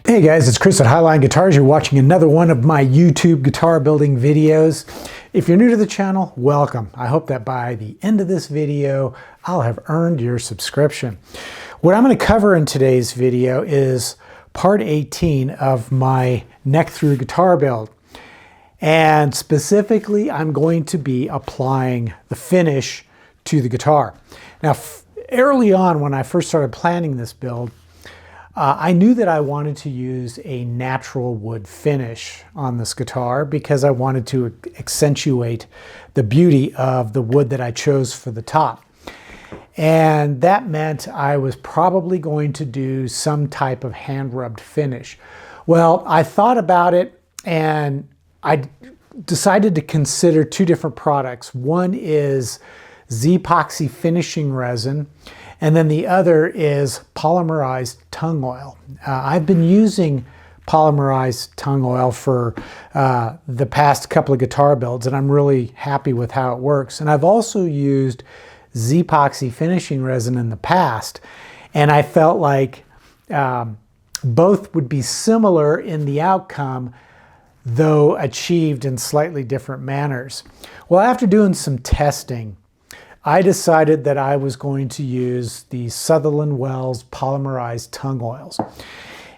Hey guys, it's Chris at Highline Guitars. You're watching another one of my YouTube guitar building videos. If you're new to the channel, welcome. I hope that by the end of this video, I'll have earned your subscription. What I'm going to cover in today's video is part 18 of my neck through guitar build. And specifically, I'm going to be applying the finish to the guitar. Now, early on when I first started planning this build, I knew that I wanted to use a natural wood finish on this guitar because I wanted to accentuate the beauty of the wood that I chose for the top. And that meant I was probably going to do some type of hand-rubbed finish. Well, I thought about it and I decided to consider two different products. One is Z-epoxy finishing resin, and then the other is polymerized tung oil. I've been using polymerized tung oil for the past couple of guitar builds, and I'm really happy with how it works. And I've also used Z-epoxy finishing resin in the past, and I felt like both would be similar in the outcome, though achieved in slightly different manners. Well, after doing some testing, I decided that I was going to use the Sutherland Wells polymerized tung oils.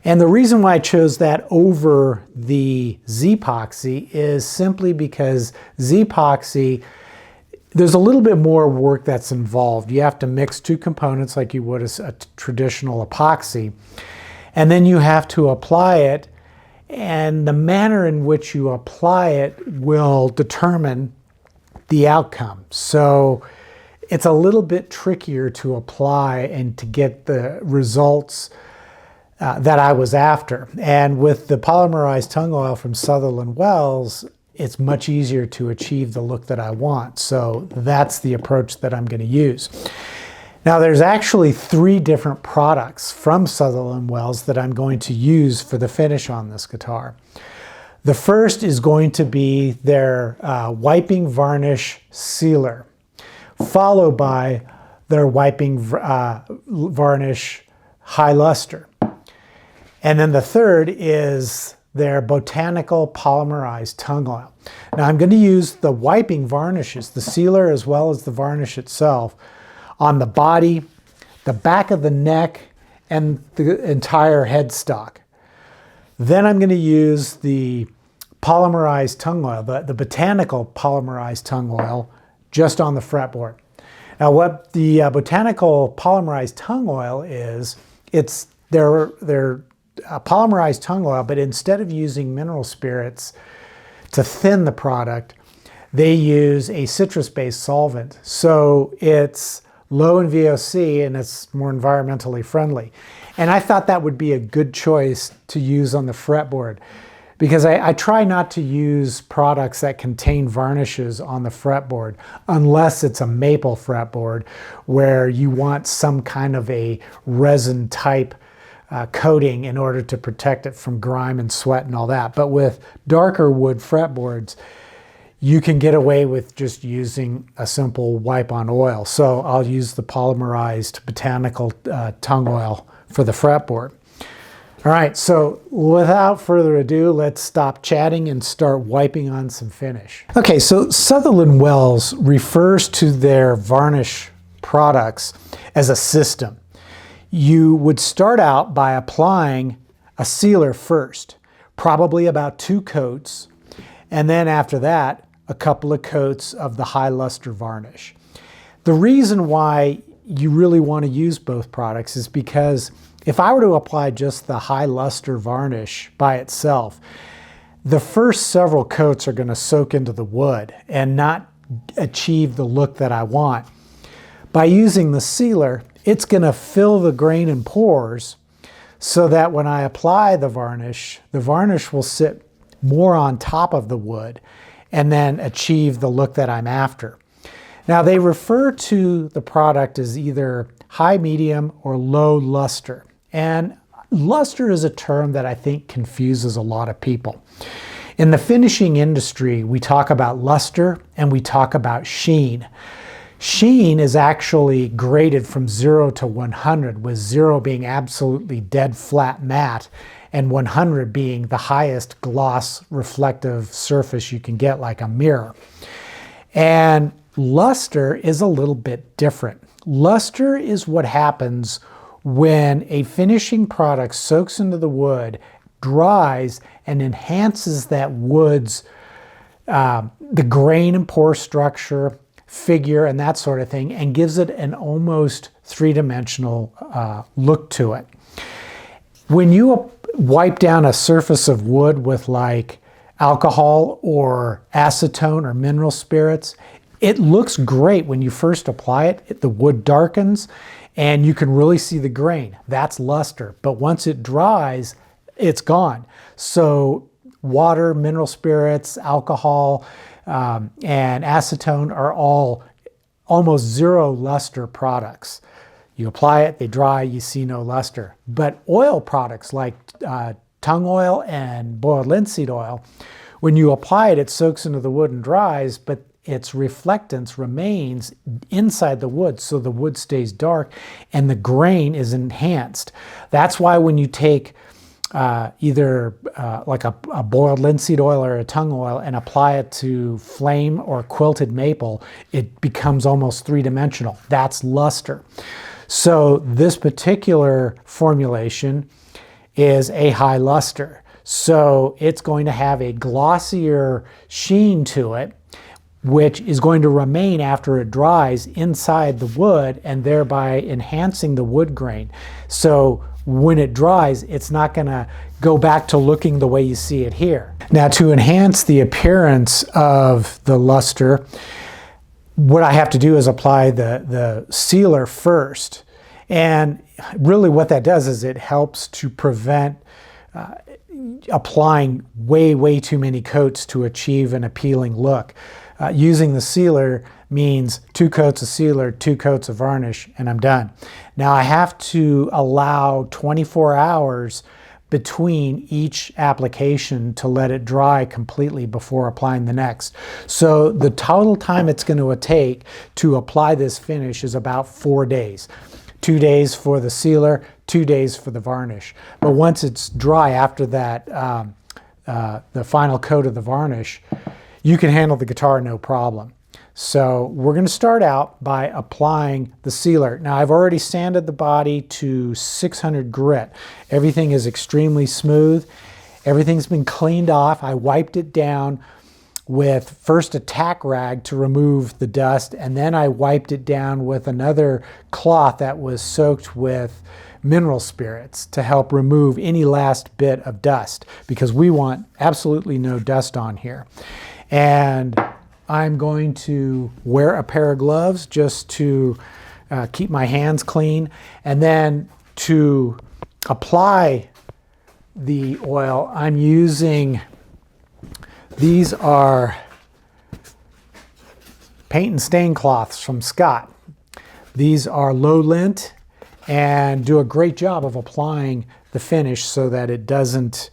And the reason why I chose that over the Z-epoxy is simply because Z-epoxy, there's a little bit more work that's involved. You have to mix two components like you would a traditional epoxy, and then you have to apply it, and the manner in which you apply it will determine the outcome. So it's a little bit trickier to apply and to get the results that I was after. And with the polymerized tung oil from Sutherland Wells, it's much easier to achieve the look that I want. So that's the approach that I'm going to use. Now, there's actually three different products from Sutherland Wells that I'm going to use for the finish on this guitar. The first is going to be their wiping varnish sealer, followed by their wiping varnish high luster. And then the third is their botanical polymerized tung oil. Now I'm going to use the wiping varnishes, the sealer as well as the varnish itself, on the body, the back of the neck, and the entire headstock. Then I'm going to use the polymerized tung oil, the botanical polymerized tung oil, just on the fretboard. Now what the botanical polymerized tung oil is, it's their polymerized tung oil, but instead of using mineral spirits to thin the product, they use a citrus-based solvent. So it's low in VOC and it's more environmentally friendly. And I thought that would be a good choice to use on the fretboard, because I try not to use products that contain varnishes on the fretboard unless it's a maple fretboard where you want some kind of a resin type coating in order to protect it from grime and sweat and all that. But with darker wood fretboards, you can get away with just using a simple wipe on oil. So I'll use the polymerized botanical tung oil for the fretboard. All right, so without further ado, let's stop chatting and start wiping on some finish. Okay, so Sutherland Wells refers to their varnish products as a system. You would start out by applying a sealer first, probably about 2 coats, and then after that, a couple of coats of the high luster varnish. The reason why you really want to use both products is because if I were to apply just the high luster varnish by itself, the first several coats are going to soak into the wood and not achieve the look that I want. By using the sealer, it's going to fill the grain and pores so that when I apply the varnish will sit more on top of the wood and then achieve the look that I'm after. Now, they refer to the product as either high, medium, or low luster. And luster is a term that I think confuses a lot of people. In the finishing industry, we talk about luster and we talk about sheen. Sheen is actually graded from 0 to 100, with 0 being absolutely dead flat matte and 100 being the highest gloss reflective surface you can get, like a mirror. And luster is a little bit different. Luster is what happens when a finishing product soaks into the wood, dries, and enhances that wood's the grain and pore structure, figure, and that sort of thing, and gives it an almost three-dimensional look to it. When you wipe down a surface of wood with like alcohol or acetone or mineral spirits, it looks great when you first apply it. The wood darkens and you can really see the grain. That's luster. But once it dries, it's gone. So water, mineral spirits, alcohol, and acetone are all almost zero luster products. You apply it, they dry, you see no luster. But oil products like tung oil and boiled linseed oil, when you apply it, it soaks into the wood and dries, but its reflectance remains inside the wood, so the wood stays dark and the grain is enhanced. That's why when you take either like a boiled linseed oil or a tung oil and apply it to flame or quilted maple, it becomes almost three-dimensional. That's luster. So this particular formulation is a high luster. So it's going to have a glossier sheen to it, which is going to remain after it dries inside the wood and thereby enhancing the wood grain. So when it dries, it's not going to go back to looking the way you see it here. Now, to enhance the appearance of the luster, what I have to do is apply the sealer first. And really what that does is it helps to prevent applying way too many coats to achieve an appealing look. Using the sealer means 2 coats of sealer, 2 coats of varnish, and I'm done. Now I have to allow 24 hours between each application to let it dry completely before applying the next. So the total time it's going to take to apply this finish is about 4 days. 2 days for the sealer, 2 days for the varnish. But once it's dry after that, the final coat of the varnish, you can handle the guitar no problem. So we're going to start out by applying the sealer. Now I've already sanded the body to 600 grit. Everything is extremely smooth. Everything's been cleaned off. I wiped it down with first a tack rag to remove the dust, and then I wiped it down with another cloth that was soaked with mineral spirits to help remove any last bit of dust, because we want absolutely no dust on here. And I'm going to wear a pair of gloves just to keep my hands clean. And then to apply the oil, I'm using, these are paint and stain cloths from Scott. These are low lint and do a great job of applying the finish so that it doesn't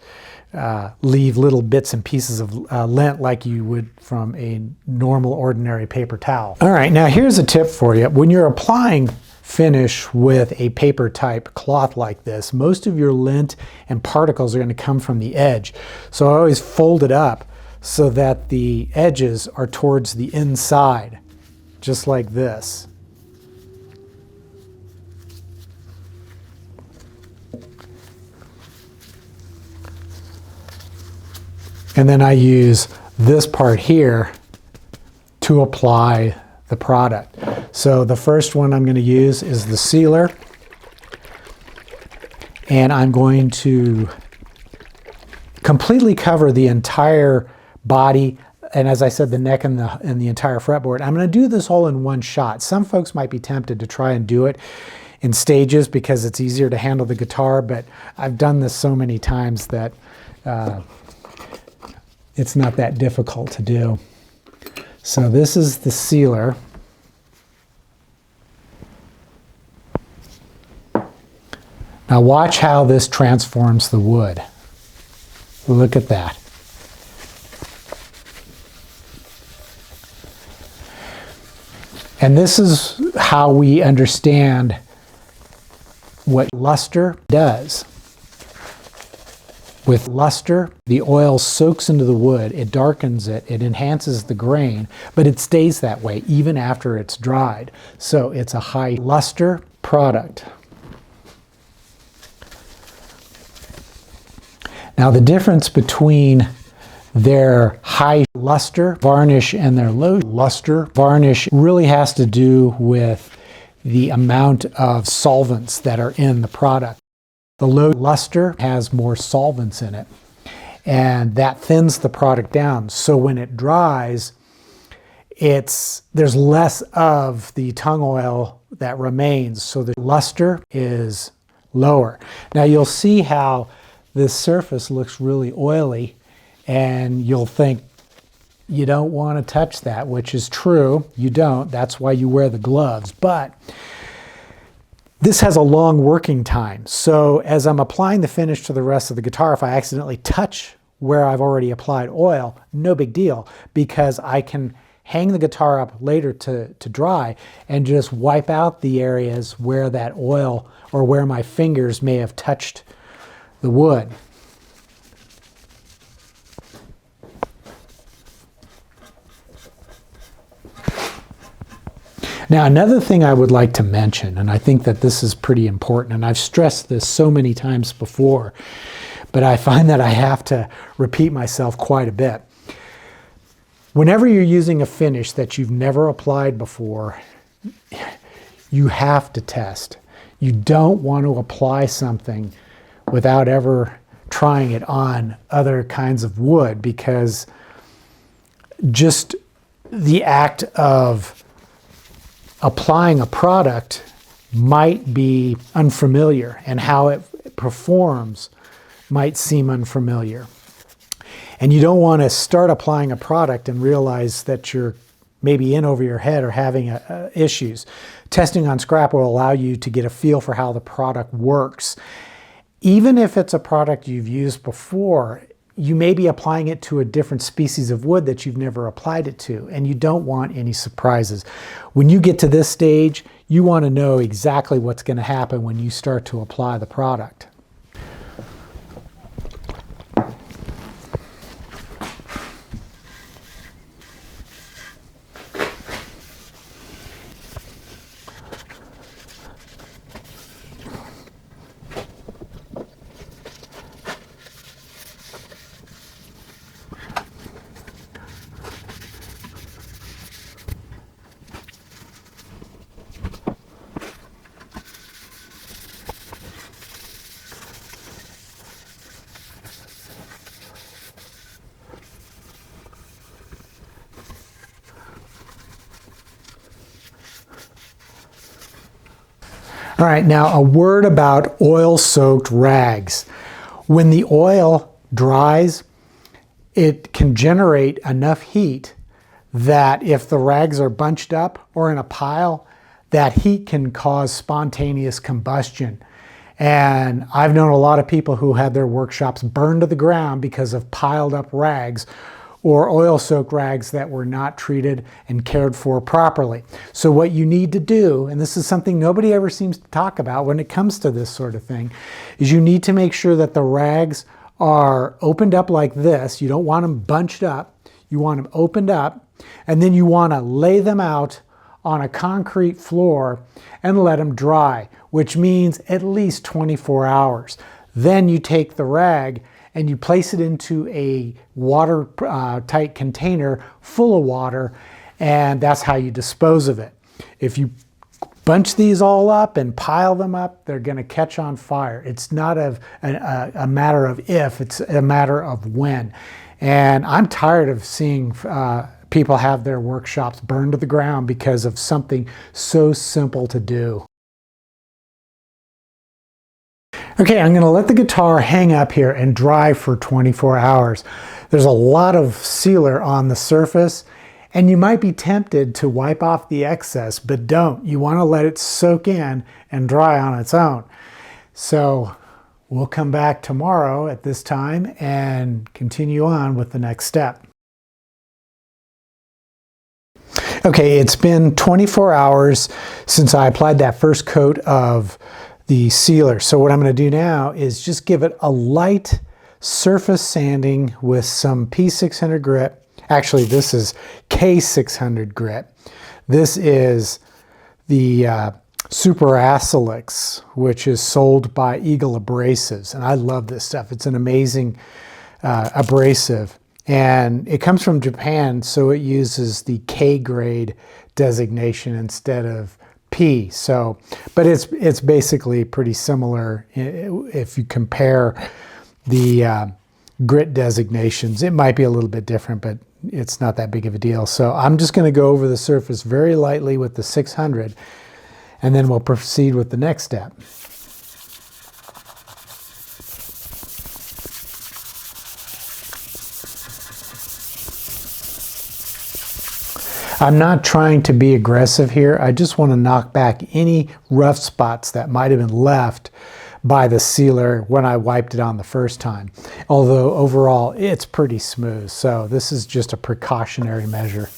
leave little bits and pieces of lint like you would from a normal ordinary paper towel. All right, now here's a tip for you. When you're applying finish with a paper type cloth like this, most of your lint and particles are going to come from the edge. So I always fold it up so that the edges are towards the inside, just like this. And then I use this part here to apply the product. So the first one I'm going to use is the sealer. And I'm going to completely cover the entire body, and as I said, the neck and the entire fretboard. I'm going to do this all in one shot. Some folks might be tempted to try and do it in stages because it's easier to handle the guitar, but I've done this so many times that it's not that difficult to do. So this is the sealer. Now watch how this transforms the wood. Look at that. And this is how we understand what luster does. With luster, the oil soaks into the wood, it darkens it, it enhances the grain, but it stays that way even after it's dried. So it's a high luster product. Now the difference between their high luster varnish and their low luster varnish really has to do with the amount of solvents that are in the product. The low luster has more solvents in it, and that thins the product down. So when it dries, there's less of the tung oil that remains, so the luster is lower. Now you'll see how this surface looks really oily, and you'll think you don't want to touch that, which is true. You don't. That's why you wear the gloves. But this has a long working time. So as I'm applying the finish to the rest of the guitar, if I accidentally touch where I've already applied oil, no big deal, because I can hang the guitar up later to dry and just wipe out the areas where that oil or where my fingers may have touched the wood. Now, another thing I would like to mention, and I think that this is pretty important, and I've stressed this so many times before, but I find that I have to repeat myself quite a bit. Whenever you're using a finish that you've never applied before, you have to test. You don't want to apply something without ever trying it on other kinds of wood, because just the act of applying a product might be unfamiliar, and how it performs might seem unfamiliar. And you don't want to start applying a product and realize that you're maybe in over your head or having issues. Testing on scrap will allow you to get a feel for how the product works. Even if it's a product you've used before, you may be applying it to a different species of wood that you've never applied it to, and you don't want any surprises. When you get to this stage, you want to know exactly what's going to happen when you start to apply the product. All right, now a word about oil-soaked rags. When the oil dries, it can generate enough heat that if the rags are bunched up or in a pile, that heat can cause spontaneous combustion. And I've known a lot of people who had their workshops burned to the ground because of piled up rags or oil-soaked rags that were not treated and cared for properly. So what you need to do, and this is something nobody ever seems to talk about when it comes to this sort of thing, is you need to make sure that the rags are opened up like this. You don't want them bunched up. You want them opened up, and then you want to lay them out on a concrete floor and let them dry, which means at least 24 hours. Then you take the rag and you place it into a watertight container full of water, and that's how you dispose of it. If you bunch these all up and pile them up, they're going to catch on fire. It's not a matter of if, it's a matter of when. And I'm tired of seeing people have their workshops burned to the ground because of something so simple to do. Okay, I'm going to let the guitar hang up here and dry for 24 hours. There's a lot of sealer on the surface, and you might be tempted to wipe off the excess, but don't. You want to let it soak in and dry on its own. So we'll come back tomorrow at this time and continue on with the next step. Okay, it's been 24 hours since I applied that first coat of the sealer. So what I'm going to do now is just give it a light surface sanding with some P600 grit. Actually, this is K600 grit. This is the Super Acelix, which is sold by Eagle Abrasives. And I love this stuff. It's an amazing abrasive. And it comes from Japan, so it uses the K grade designation instead of P. So, but it's basically pretty similar if you compare the grit designations. It might be a little bit different, but it's not that big of a deal. So I'm just going to go over the surface very lightly with the 600, and then we'll proceed with the next step. I'm not trying to be aggressive here. I just want to knock back any rough spots that might have been left by the sealer when I wiped it on the first time. Although overall it's pretty smooth. So this is just a precautionary measure.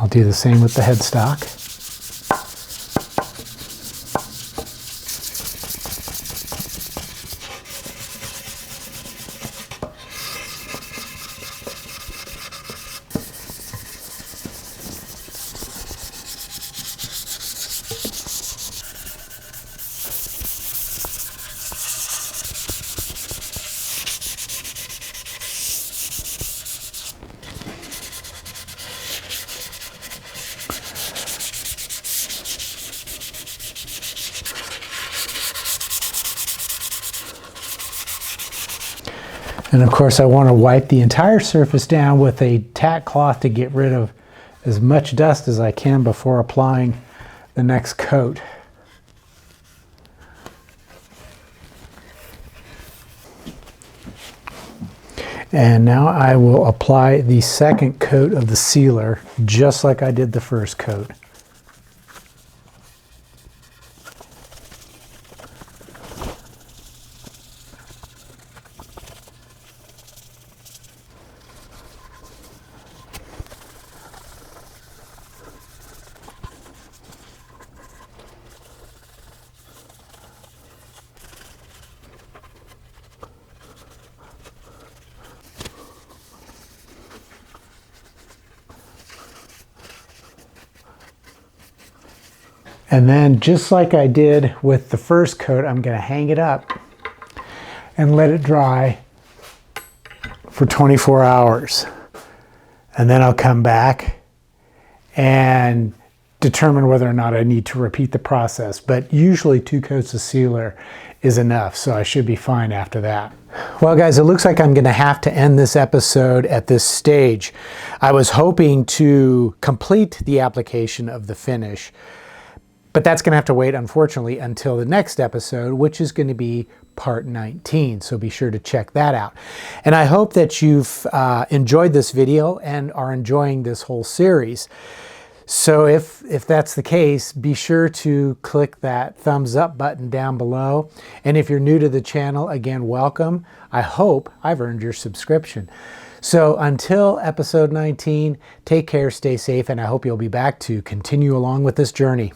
I'll do the same with the headstock. And of course I want to wipe the entire surface down with a tack cloth to get rid of as much dust as I can before applying the next coat. And now I will apply the second coat of the sealer just like I did the first coat. And then just like I did with the first coat, I'm going to hang it up and let it dry for 24 hours. And then I'll come back and determine whether or not I need to repeat the process. But usually 2 coats of sealer is enough, so I should be fine after that. Well guys, it looks like I'm going to have to end this episode at this stage. I was hoping to complete the application of the finish, but that's going to have to wait, unfortunately, until the next episode, which is going to be part 19. So be sure to check that out. And I hope that you've enjoyed this video and are enjoying this whole series. So if that's the case, be sure to click that thumbs up button down below. And if you're new to the channel, again, welcome. I hope I've earned your subscription. So until episode 19, take care, stay safe, and I hope you'll be back to continue along with this journey.